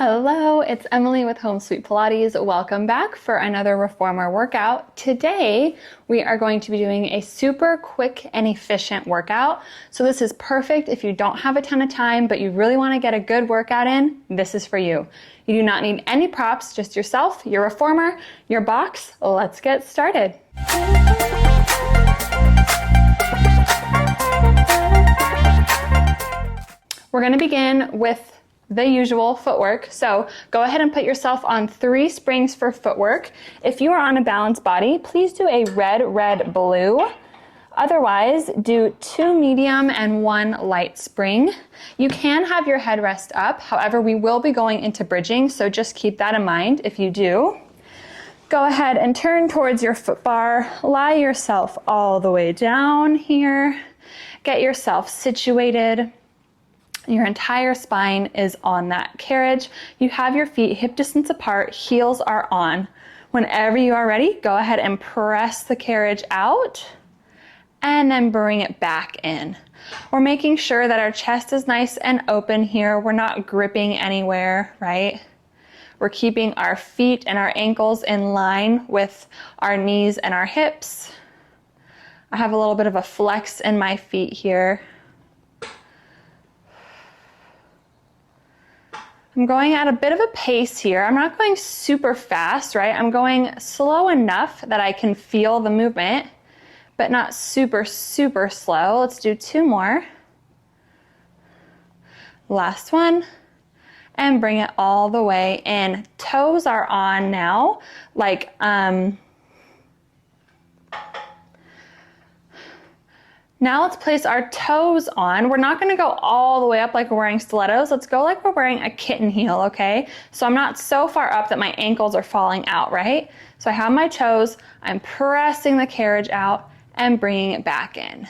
Hello, it's Emily with Home Sweet Pilates. Welcome back for another reformer workout. Today, we are going to be doing a super quick and efficient workout. So this is perfect if you don't have a ton of time, but you really want to get a good workout in. This is for you. You do not need any props, just yourself, your reformer, your box. Let's get started. We're going to begin with the usual footwork. So go ahead and put yourself on 3 springs for footwork. If you are on a balanced body, please do a red, red, blue. Otherwise, do 2 medium and 1 light spring. You can have your headrest up. However, we will be going into bridging, so just keep that in mind if you do. Go ahead and turn towards your foot bar. Lie yourself all the way down here. Get yourself situated. Your entire spine is on that carriage. You have your feet hip distance apart, heels are on. Whenever you are ready, go ahead and press the carriage out and then bring it back in. We're making sure that our chest is nice and open here. We're not gripping anywhere, right? We're keeping our feet and our ankles in line with our knees and our hips. I have a little bit of a flex in my feet here. I'm going at a bit of a pace here. I'm not going super fast, right? I'm going slow enough that I can feel the movement, but not super, super slow. Let's do 2 more. Last one. And bring it all the way in. Toes are on now, like, now let's place our toes on. We're not gonna go all the way up like we're wearing stilettos. Let's go like we're wearing a kitten heel, okay? So I'm not so far up that my ankles are falling out, right? So I have my toes, I'm pressing the carriage out and bringing it back in.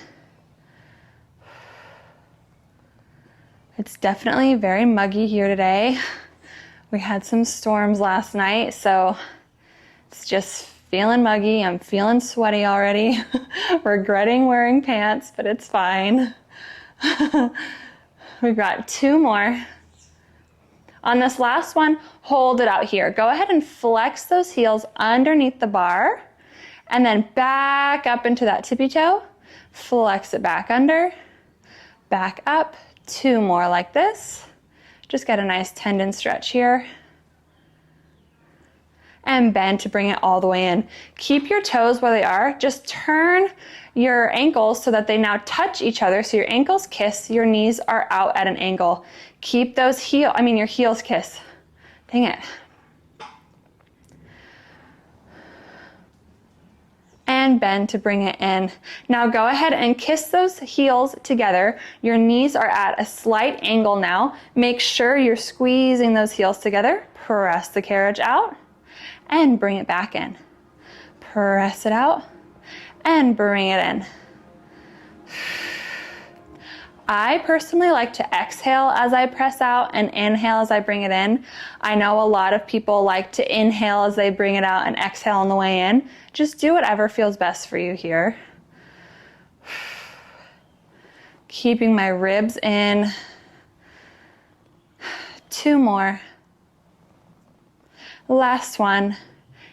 It's definitely very muggy here today. We had some storms last night, so it's just feeling muggy. I'm feeling sweaty already. Regretting wearing pants, but it's fine. We've got 2 more. On this last one, hold it out here. Go ahead and flex those heels underneath the bar and then back up into that tippy toe. Flex it back under, back up. 2 more like this. Just get a nice tendon stretch here. And bend to bring it all the way in. Keep your toes where they are. Just turn your ankles so that they now touch each other. So your ankles kiss, your knees are out at an angle. Keep those your heels kiss. Dang it. And bend to bring it in. Now go ahead and kiss those heels together. Your knees are at a slight angle now. Make sure you're squeezing those heels together. Press the carriage out. And bring it back in. Press it out and bring it in. I personally like to exhale as I press out and inhale as I bring it in. I know a lot of people like to inhale as they bring it out and exhale on the way in. Just do whatever feels best for you here. Keeping my ribs in. 2 more. Last one,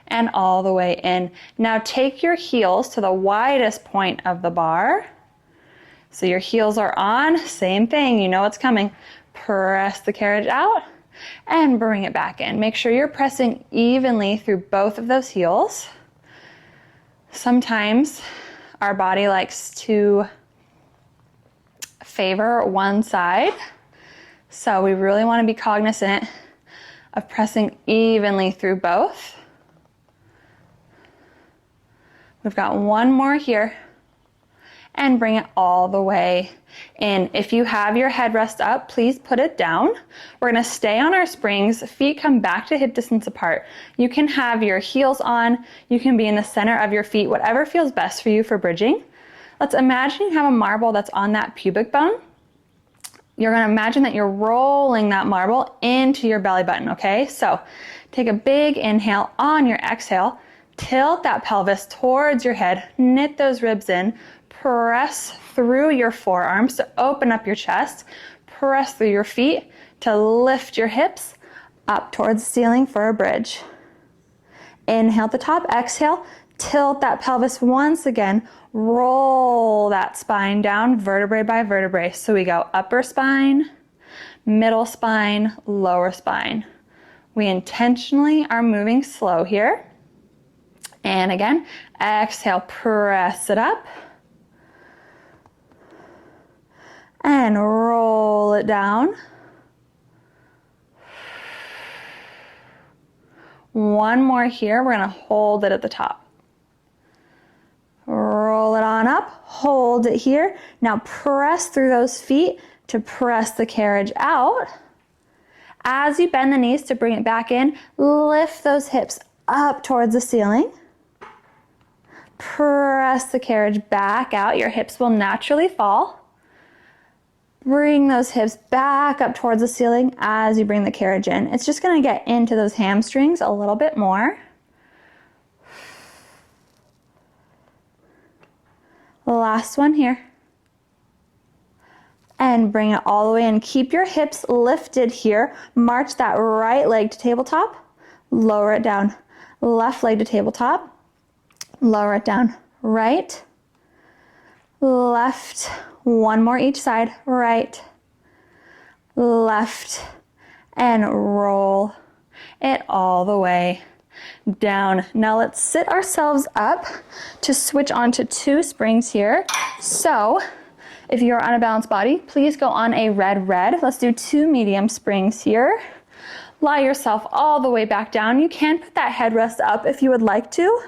and all the way in. Now take your heels to the widest point of the bar. So your heels are on, same thing, you know what's coming. Press the carriage out and bring it back in. Make sure you're pressing evenly through both of those heels. Sometimes our body likes to favor one side, so we really want to be cognizant of pressing evenly through both. We've got 1 more here and bring it all the way in. If you have your headrest up, please put it down. We're gonna stay on our springs, feet come back to hip distance apart. You can have your heels on, you can be in the center of your feet, whatever feels best for you for bridging. Let's imagine you have a marble that's on that pubic bone. You're gonna imagine that you're rolling that marble into your belly button, okay? So take a big inhale. On your exhale, tilt that pelvis towards your head, knit those ribs in, press through your forearms to open up your chest, press through your feet to lift your hips, up towards the ceiling for a bridge. Inhale at the top, exhale, tilt that pelvis once again, roll that spine down vertebrae by vertebrae. So we go upper spine, middle spine, lower spine. We intentionally are moving slow here. And again, exhale, press it up. And roll it down. One more here, we're gonna hold it at the top. Roll it on up, hold it here. Now press through those feet to press the carriage out. As you bend the knees to bring it back in, lift those hips up towards the ceiling. Press the carriage back out, your hips will naturally fall. Bring those hips back up towards the ceiling as you bring the carriage in. It's just gonna get into those hamstrings a little bit more. Last one here. And bring it all the way in. Keep your hips lifted here. March that right leg to tabletop. Lower it down. Left leg to tabletop. Lower it down. Right. Left. One more each side. Right. Left. And roll it all the way down. Now let's sit ourselves up to switch on to 2 springs here. So if you're on a balanced body, please go on a red. Let's do 2 medium springs here. Lie yourself all the way back down. You can put that headrest up if you would like to.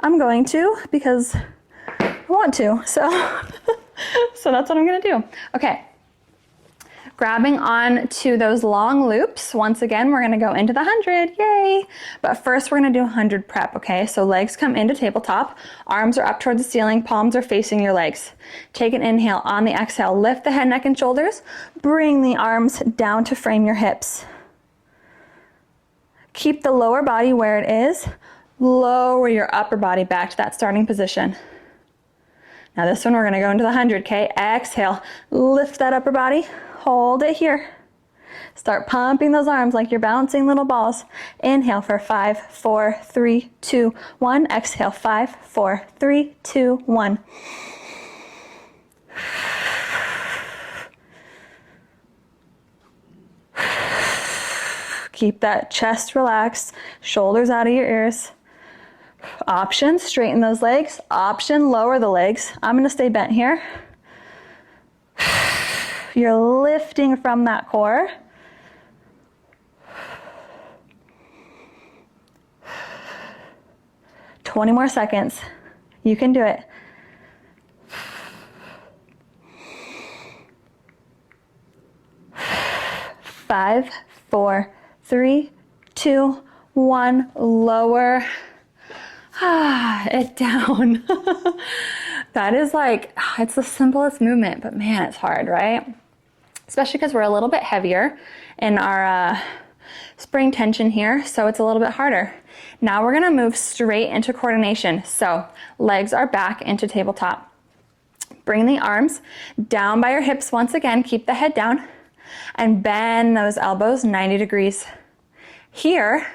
I'm going to because I want to. So that's what I'm gonna do. Okay. Grabbing on to those long loops. Once again, we're gonna go into the 100, yay! But first we're gonna do 100 prep, okay? So legs come into tabletop, arms are up towards the ceiling, palms are facing your legs. Take an inhale. On the exhale, lift the head, neck, and shoulders. Bring the arms down to frame your hips. Keep the lower body where it is. Lower your upper body back to that starting position. Now this one, we're gonna go into the 100, okay? Exhale, lift that upper body. Hold it here. Start pumping those arms like you're bouncing little balls. Inhale for 5, 4, 3, 2, 1. Exhale, 5, 4, 3, 2, 1. Keep that chest relaxed, shoulders out of your ears. Option, straighten those legs. Option, lower the legs. I'm gonna stay bent here. You're lifting from that core. "20 more seconds. You can do it. Five, 4, 3, 2, 1. Lower it down. That is like, it's the simplest movement, but man, it's hard, right? Especially because we're a little bit heavier in our spring tension here, so it's a little bit harder. Now we're gonna move straight into coordination. So legs are back into tabletop. Bring the arms down by your hips once again, keep the head down, and bend those elbows 90 degrees. Here,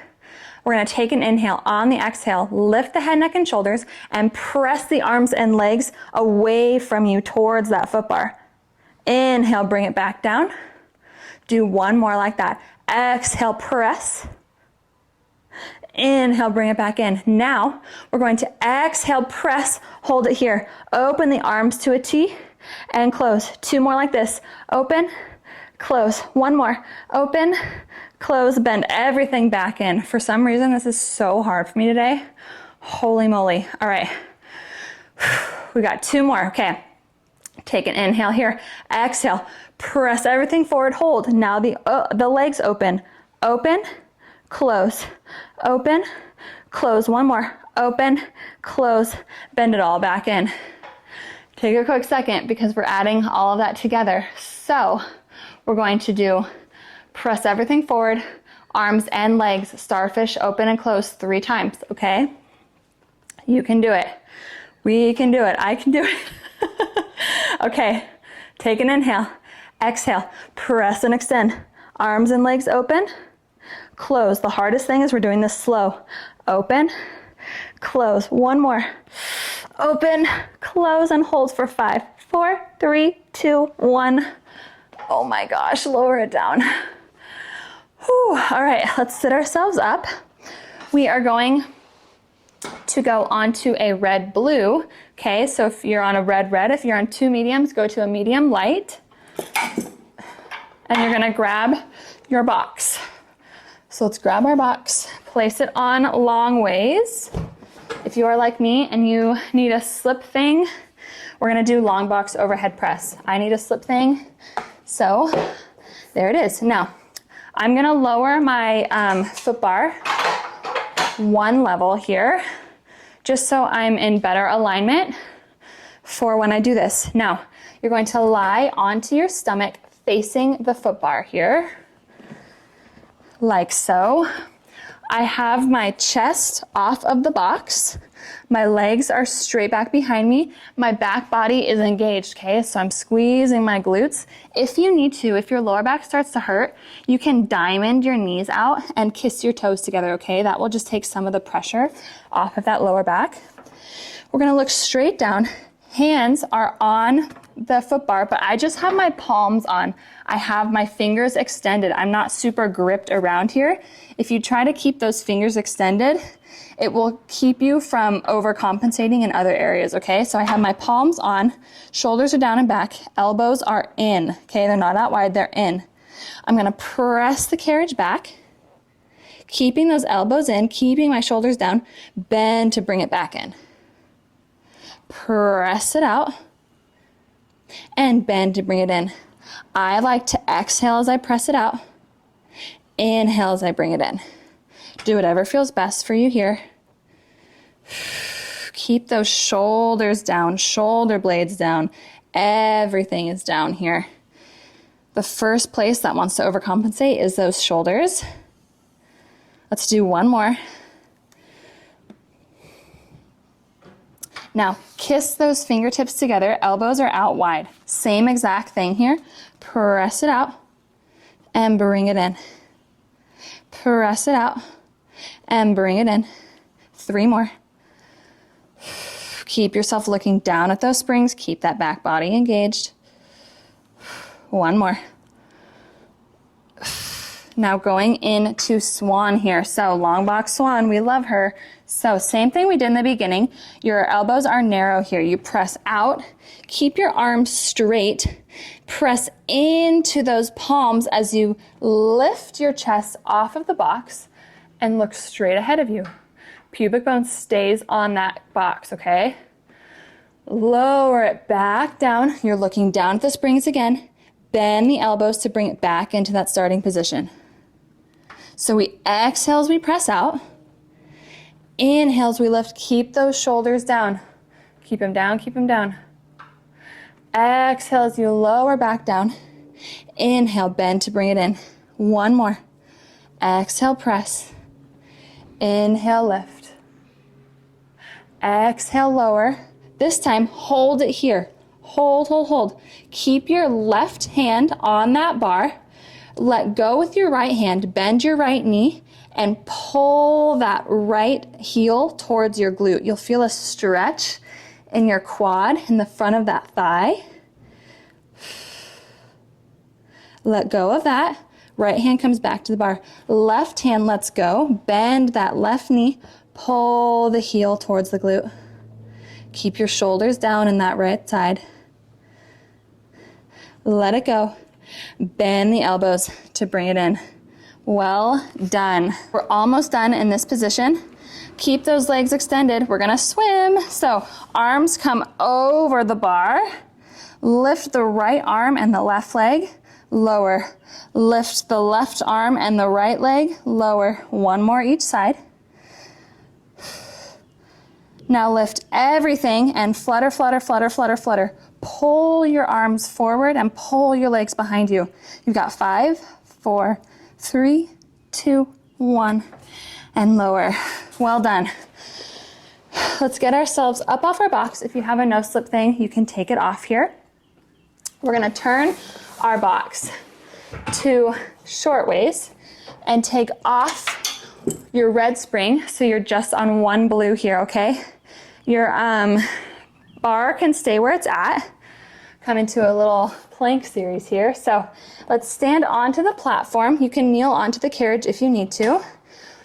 we're gonna take an inhale. On the exhale, lift the head, neck, and shoulders, and press the arms and legs away from you towards that foot bar. Inhale, bring it back down. Do one more like that. Exhale, press. Inhale, bring it back in. Now, we're going to exhale, press, hold it here. Open the arms to a T and close. 2 more like this. Open, close. 1 more. Open, close, bend everything back in. For some reason, this is so hard for me today. Holy moly. All right. We got 2 more. Okay. Take an inhale here. Exhale. Press everything forward. Hold. Now the legs open. Open, close. Open, close. 1 more. Open, close. Bend it all back in. Take a quick second because we're adding all of that together. So we're going to do press everything forward, arms and legs, starfish, open and close 3 times, okay? You can do it. We can do it. I can do it. Okay, take an inhale. Exhale, press and extend. Arms and legs open, close. The hardest thing is we're doing this slow. Open, close. One more. Open, close, and hold for 5, 4, 3, 2, 1. Oh my gosh, lower it down. Whew. All right, let's sit ourselves up. We are going to go onto a red blue. Okay, so if you're on a red, if you're on 2 mediums, go to a medium light. And you're gonna grab your box. So let's grab our box, place it on long ways. If you are like me and you need a slip thing, we're gonna do long box overhead press. I need a slip thing, so there it is. Now, I'm gonna lower my foot bar 1 level here, just so I'm in better alignment for when I do this. Now, you're going to lie onto your stomach facing the foot bar here, like so. I have my chest off of the box. My legs are straight back behind me. My back body is engaged, okay? So I'm squeezing my glutes. If you need to, if your lower back starts to hurt, you can diamond your knees out and kiss your toes together, okay? That will just take some of the pressure off of that lower back. We're gonna look straight down. Hands are on the foot bar, but I just have my palms on. I have my fingers extended. I'm not super gripped around here. If you try to keep those fingers extended, it will keep you from overcompensating in other areas, okay? So I have my palms on, shoulders are down and back, elbows are in, okay? They're not out wide, they're in. I'm gonna press the carriage back, keeping those elbows in, keeping my shoulders down, bend to bring it back in. Press it out, and bend to bring it in. I like to exhale as I press it out, inhale as I bring it in. Do whatever feels best for you here. Keep those shoulders down, shoulder blades down. Everything is down here. The first place that wants to overcompensate is those shoulders. Let's do 1 more. Now, kiss those fingertips together. Elbows are out wide. Same exact thing here. Press it out and bring it in. Press it out and bring it in. 3 more. Keep yourself looking down at those springs. Keep that back body engaged. 1 more. Now going into swan here. So long box swan, we love her. So same thing we did in the beginning. Your elbows are narrow here. You press out, keep your arms straight, press into those palms as you lift your chest off of the box and look straight ahead of you. Pubic bone stays on that box, okay? Lower it back down. You're looking down at the springs again. Bend the elbows to bring it back into that starting position. So we exhale as we press out. Inhale as we lift. Keep those shoulders down. Keep them down, keep them down. Exhale as you lower back down. Inhale, bend to bring it in. 1 more. Exhale, press. Inhale, lift. Exhale, lower. This time, hold it here. Hold, hold, hold. Keep your left hand on that bar. Let go with your right hand. Bend your right knee and pull that right heel towards your glute. You'll feel a stretch in your quad in the front of that thigh. Let go of that. Right hand comes back to the bar. Left hand lets go. Bend that left knee. Pull the heel towards the glute. Keep your shoulders down in that right side. Let it go. Bend the elbows to bring it in. Well done. We're almost done in this position. Keep those legs extended. We're gonna swim. So arms come over the bar. Lift the right arm and the left leg. Lower. Lift the left arm and the right leg. Lower. 1 more each side. Now lift everything and flutter, flutter, flutter, flutter, flutter. Pull your arms forward and pull your legs behind you. You've got 5, 4, 3, 2, 1, and lower. Well done. Let's get ourselves up off our box. If you have a no-slip thing, you can take it off here. We're gonna turn our box to short waist. and take off your red spring so you're just on one blue here, okay? Your bar can stay where it's at. Come into a little plank series here. So let's stand onto the platform. You can kneel onto the carriage if you need to.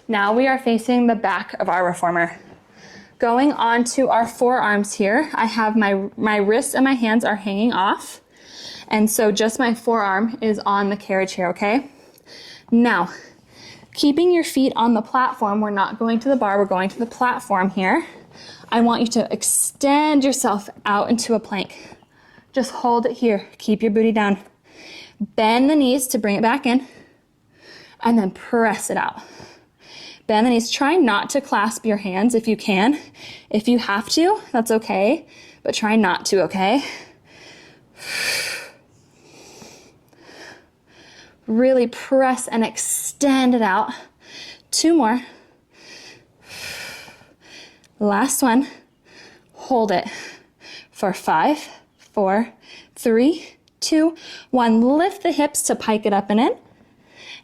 Now we are facing the back of our reformer. Going onto our forearms here, I have my wrists and my hands are hanging off. And so just my forearm is on the carriage here, okay? Now, keeping your feet on the platform, we're not going to the bar, we're going to the platform here. I want you to extend yourself out into a plank. Just hold it here. Keep your booty down. Bend the knees to bring it back in, and then press it out. Bend the knees. Try not to clasp your hands if you can. If you have to, that's okay, but try not to, okay? Really press and extend it out. 2 more. Last one. Hold it for 5, 4, 3, 2, 1. Lift the hips to pike it up and in,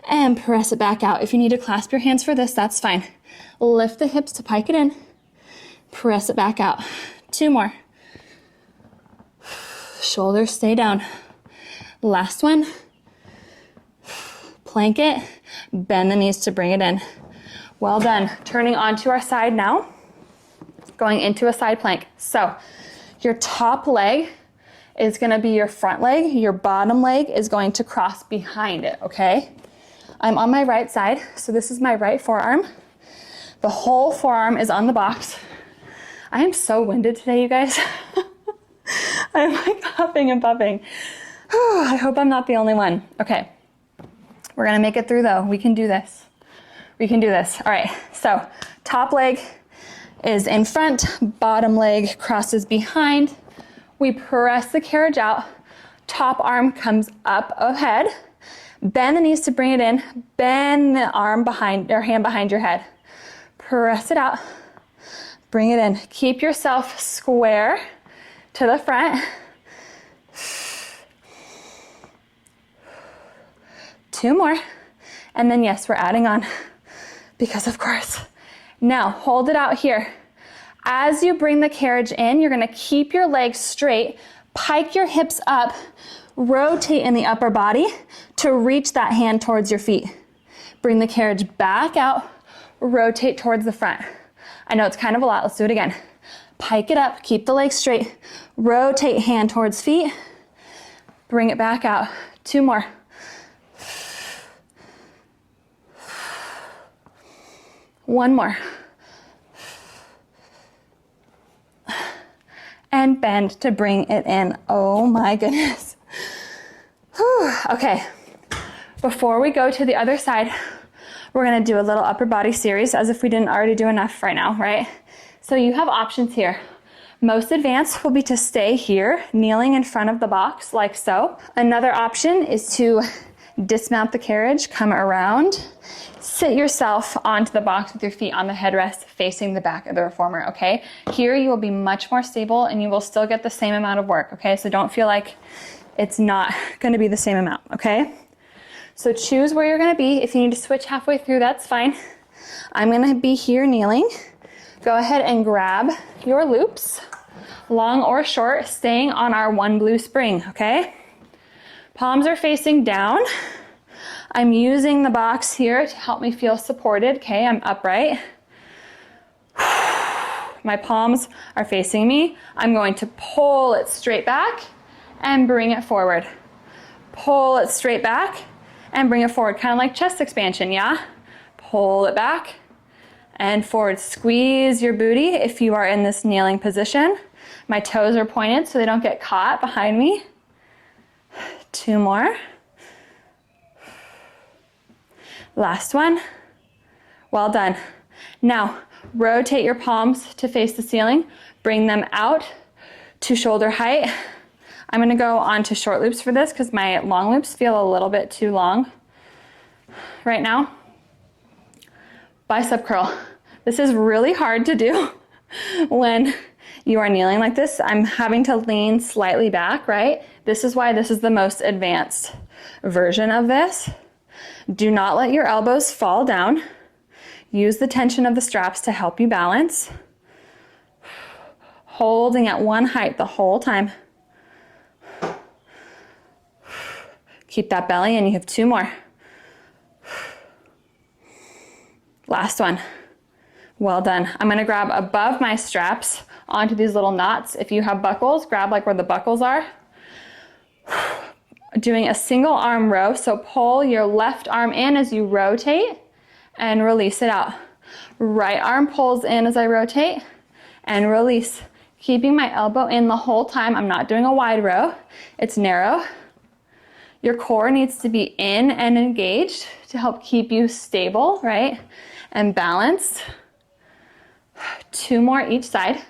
and press it back out. If you need to clasp your hands for this, that's fine. Lift the hips to pike it in, press it back out. 2 more. Shoulders stay down. Last one. Plank it, bend the knees to bring it in. Well done. Turning onto our side now, going into a side plank. So your top leg is gonna be your front leg. Your bottom leg is going to cross behind it, okay? I'm on my right side, so this is my right forearm. The whole forearm is on the box. I am so winded today, you guys. I'm like huffing and puffing. I hope I'm not the only one. Okay, we're gonna make it through though. We can do this. We can do this. All right, so top leg is in front, bottom leg crosses behind. We press the carriage out, top arm comes up ahead, bend the knees to bring it in, bend the arm behind, or hand behind your head. Press it out, bring it in. Keep yourself square to the front. 2 more, and then yes, we're adding on, because of course. Now, hold it out here. As you bring the carriage in, you're gonna keep your legs straight, pike your hips up, rotate in the upper body to reach that hand towards your feet. Bring the carriage back out, rotate towards the front. I know it's kind of a lot, let's do it again. Pike it up, keep the legs straight, rotate hand towards feet, bring it back out. 2 more. One more. And bend to bring it in. Oh my goodness. Whew. Okay, before we go to the other side, we're gonna do a little upper body series as if we didn't already do enough right now, right? So you have options here. Most advanced will be to stay here, kneeling in front of the box like so. Another option is to dismount the carriage, come around, sit yourself onto the box with your feet on the headrest facing the back of the reformer, okay? Here you will be much more stable and you will still get the same amount of work, okay? So don't feel like it's not gonna be the same amount, okay? So choose where you're gonna be. If you need to switch halfway through, that's fine. I'm gonna be here kneeling. Go ahead and grab your loops, long or short, staying on our 1 blue spring, okay? Palms are facing down. I'm using the box here to help me feel supported, okay? I'm upright. My palms are facing me. I'm going to pull it straight back and bring it forward. Pull it straight back and bring it forward, kind of like chest expansion, yeah? Pull it back and forward. Squeeze your booty if you are in this kneeling position. My toes are pointed so they don't get caught behind me. 2 more. Last one. Well done. Now, rotate your palms to face the ceiling. Bring them out to shoulder height. I'm gonna go on to short loops for this because my long loops feel a little bit too long right now. Bicep curl. This is really hard to do when you are kneeling like this. I'm having to lean slightly back, right? This is why this is the most advanced version of this. Do not let your elbows fall down. Use the tension of the straps to help you balance. Holding at one height the whole time. Keep that belly in. You have 2 more. Last one. Well done. I'm going to grab above my straps onto these little knots. If you have buckles, grab like where the buckles are. Doing a single arm row, so pull your left arm in as you rotate and release it out. Right arm pulls in as I rotate and release. Keeping my elbow in the whole time. I'm not doing a wide row. It's narrow. Your core needs to be in and engaged to help keep you stable, right? And balanced. 2 more each side.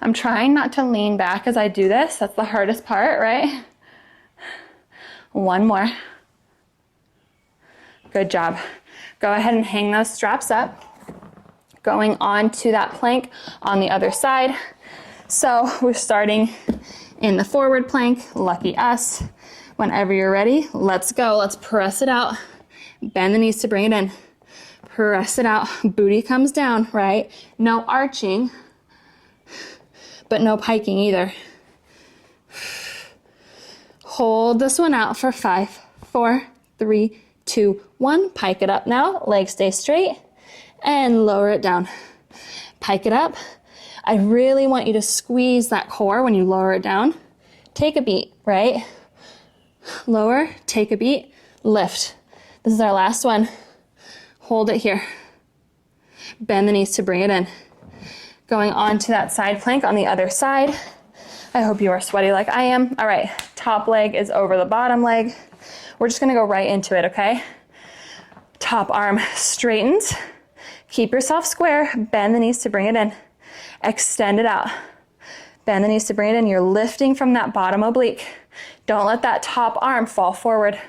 I'm trying not to lean back as I do this. That's the hardest part, right? 1 more. Good job. Go ahead and hang those straps up. Going on to that plank on the other side. So we're starting in the forward plank. Lucky us. Whenever you're ready, let's go. Let's press it out. Bend the knees to bring it in. Press it out. Booty comes down, right? No arching, but no piking either. Hold this one out for 5, 4, 3, 2, 1. Pike it up now. Legs stay straight. And lower it down. Pike it up. I really want you to squeeze that core when you lower it down. Take a beat, right? Lower, take a beat, lift. This is our last one. Hold it here. Bend the knees to bring it in. Going on to that side plank on the other side. I hope you are sweaty like I am. All right, top leg is over the bottom leg. We're just gonna go right into it, okay? Top arm straightens. Keep yourself square, bend the knees to bring it in. Extend it out. Bend the knees to bring it in. You're lifting from that bottom oblique. Don't let that top arm fall forward.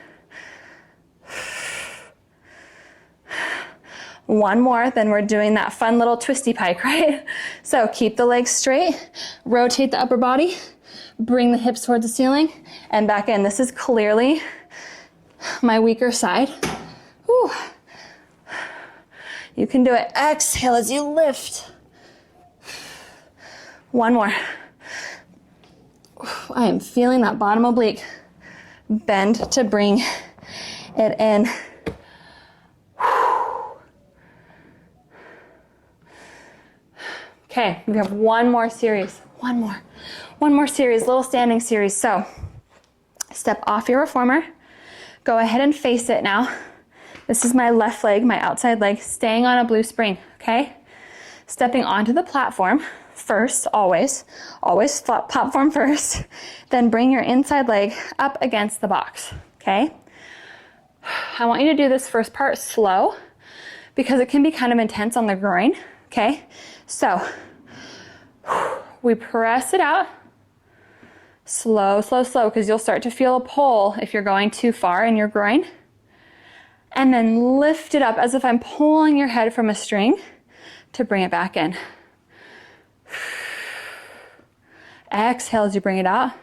1 more, then we're doing that fun little twisty pike, right? So keep the legs straight, rotate the upper body, bring the hips towards the ceiling, and back in. This is clearly my weaker side. Whew. You can do it. Exhale as you lift. 1 more. I am feeling that bottom oblique. Bend to bring it in. Okay, we have 1 more series. 1 more. 1 more series, little standing series. So, step off your reformer. Go ahead and face it now. This is my left leg, my outside leg, staying on a blue spring, okay? Stepping onto the platform first, always platform first. Then bring your inside leg up against the box, okay? I want you to do this first part slow because it can be kind of intense on the groin, okay? So, we press it out. Slow, slow, slow, because you'll start to feel a pull if you're going too far in your groin. And then lift it up as if I'm pulling your head from a string to bring it back in. Exhale as you bring it out.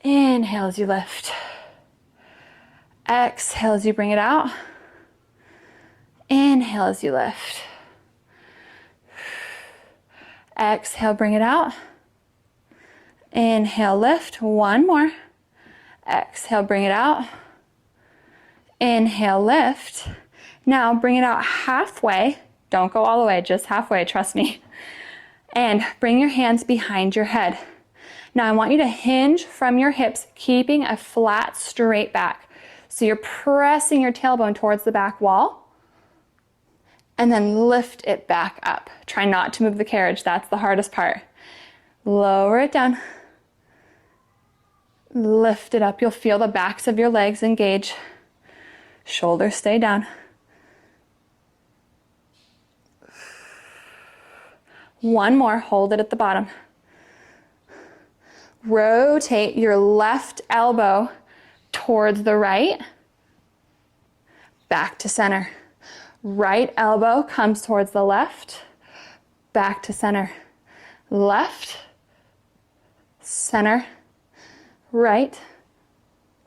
Inhale as you lift. Exhale as you bring it out. Inhale as you lift. Exhale, bring it out. Inhale, lift. 1 more. Exhale, bring it out. Inhale, lift. Now bring it out halfway. Don't go all the way, just halfway, trust me. And bring your hands behind your head. Now I want you to hinge from your hips, keeping a flat, straight back. So you're pressing your tailbone towards the back wall. And then lift it back up. Try not to move the carriage, that's the hardest part. Lower it down. Lift it up. You'll feel the backs of your legs engage. Shoulders stay down. 1 more, hold it at the bottom. Rotate your left elbow towards the right, back to center. Right elbow comes towards the left, back to center. Left, center, right,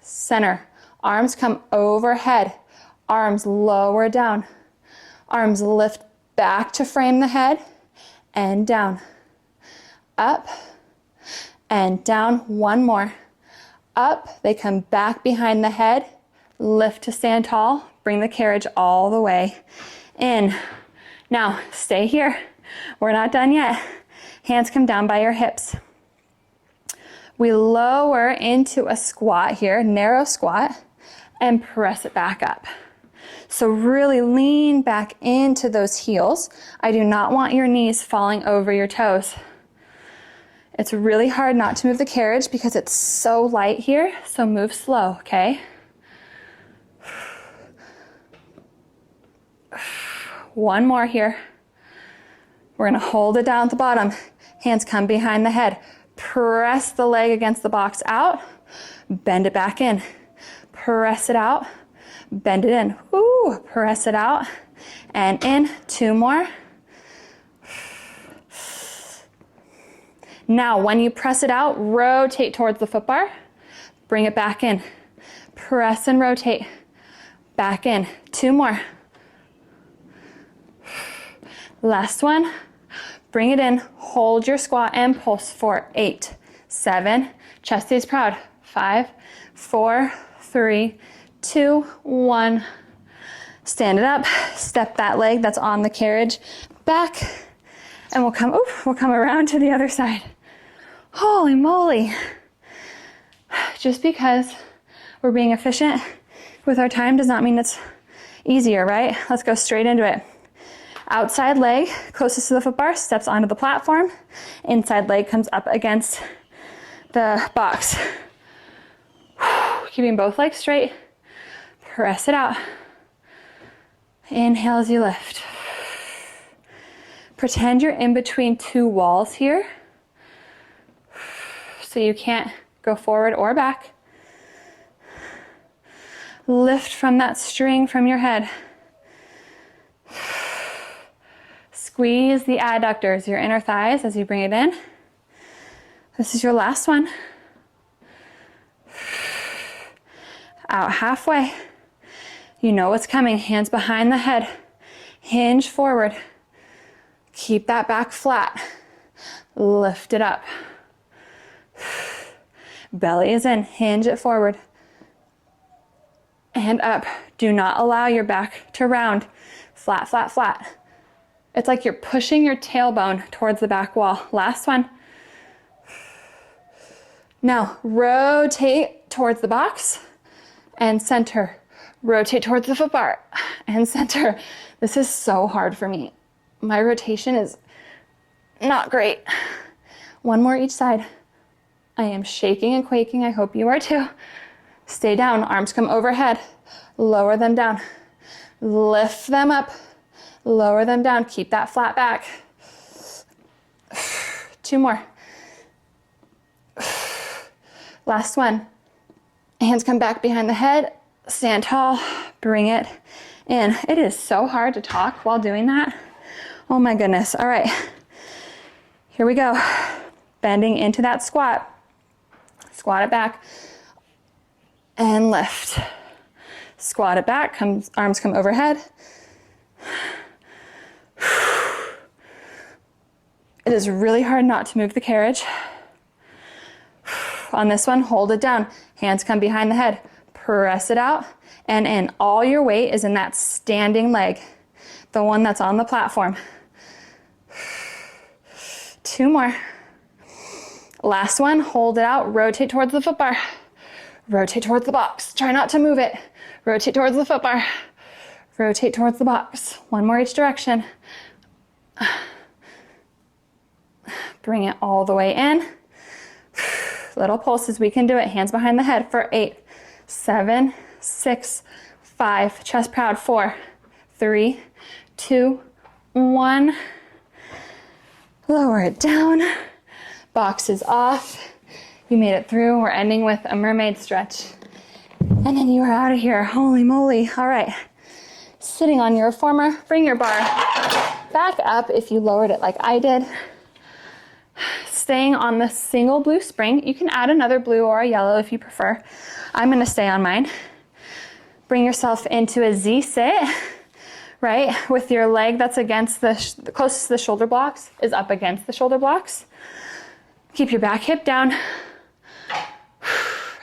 center. Arms come overhead. Arms lower down. Arms lift back to frame the head and down. Up and down. One more. Up, they come back behind the head. Lift to stand tall. Bring the carriage all the way in. Now, stay here. We're not done yet. Hands come down by your hips. We lower into a squat here, narrow squat, and press it back up. So really lean back into those heels. I do not want your knees falling over your toes. It's really hard not to move the carriage because it's so light here, so move slow, okay? One more here. We're gonna hold it down at the bottom. Hands come behind the head. Press the leg against the box out. Bend it back in. Press it out. Bend it in. Ooh, press it out. And in. Two more. Now, when you press it out, rotate towards the foot bar. Bring it back in. Press and rotate. Back in. Two more. Last one. Bring it in. Hold your squat and pulse for 8, 7. Chest stays proud. 5, 4, 3, 2, 1. Stand it up. Step that leg that's on the carriage back. And we'll come around to the other side. Holy moly. Just because we're being efficient with our time does not mean it's easier, right? Let's go straight into it. Outside leg, closest to the foot bar, steps onto the platform. Inside leg comes up against the box. Keeping both legs straight. Press it out. Inhale as you lift. Pretend you're in between two walls here. So you can't go forward or back. Lift from that string from your head. Squeeze the adductors, your inner thighs, as you bring it in. This is your last one. Out halfway. You know what's coming. Hands behind the head. Hinge forward. Keep that back flat. Lift it up. Belly is in. Hinge it forward. And up. Do not allow your back to round. Flat, flat, flat. It's like you're pushing your tailbone towards the back wall. Last one. Now, rotate towards the box and center. Rotate towards the foot bar and center. This is so hard for me. My rotation is not great. One more each side. I am shaking and quaking. I hope you are too. Stay down. Arms come overhead. Lower them down. Lift them up. Lower them down. Keep that flat back. 2 more. Last one. Hands come back behind the head. Stand tall. Bring it in. It is so hard to talk while doing that. Oh my goodness. All right. Here we go. Bending into that squat. Squat it back. And lift. Squat it back. Arms come overhead. It is really hard not to move the carriage. On this one, hold it down. Hands come behind the head. Press it out and in. All your weight is in that standing leg, the one that's on the platform. 2 more. Last one, hold it out. Rotate towards the foot bar. Rotate towards the box. Try not to move it. Rotate towards the foot bar. Rotate towards the box. 1 more each direction. Bring it all the way in. Little pulses, we can do it. Hands behind the head for 8, 7, 6, 5. Chest proud. 4, 3, 2, 1. Lower it down. Box is off. You made it through. We're ending with a mermaid stretch. And then you are out of here. Holy moly. All right. Sitting on your reformer, bring your bar back up if you lowered it like I did. staying on the single blue spring. You can add another blue or a yellow if you prefer. I'm going to stay on mine. Bring yourself into a Z sit, right? With your leg that's against the closest to the shoulder blocks is up against the shoulder blocks. Keep your back hip down.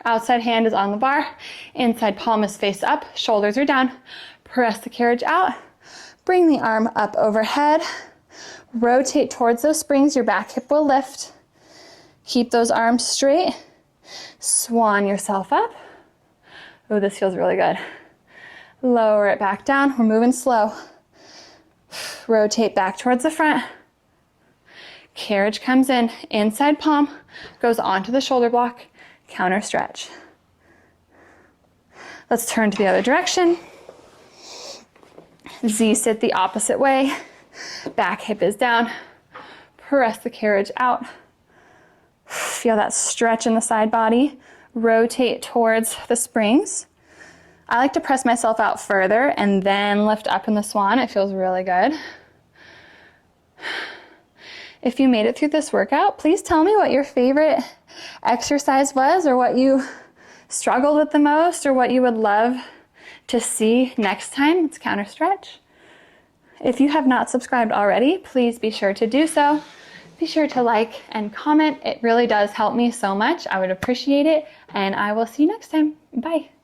Outside hand is on the bar. Inside palm is face up. Shoulders are down. Press the carriage out. Bring the arm up overhead. Rotate towards those springs. Your back hip will lift. Keep those arms straight. Swan yourself up. Oh, this feels really good. Lower it back down. We're moving slow. Rotate back towards the front. Carriage comes in. Inside palm goes onto the shoulder block. Counter stretch. Let's turn to the other direction. Z sit the opposite way. Back hip is down. Press the carriage out. Feel that stretch in the side body. Rotate towards the springs. I like to press myself out further and then lift up in the swan. It feels really good. If you made it through this workout, please tell me what your favorite exercise was, or what you struggled with the most, or what you would love to see next time. It's counter stretch. If you have not subscribed already, please be sure to do so. Be sure to like and comment. It really does help me so much. I would appreciate it, and I will see you next time. Bye.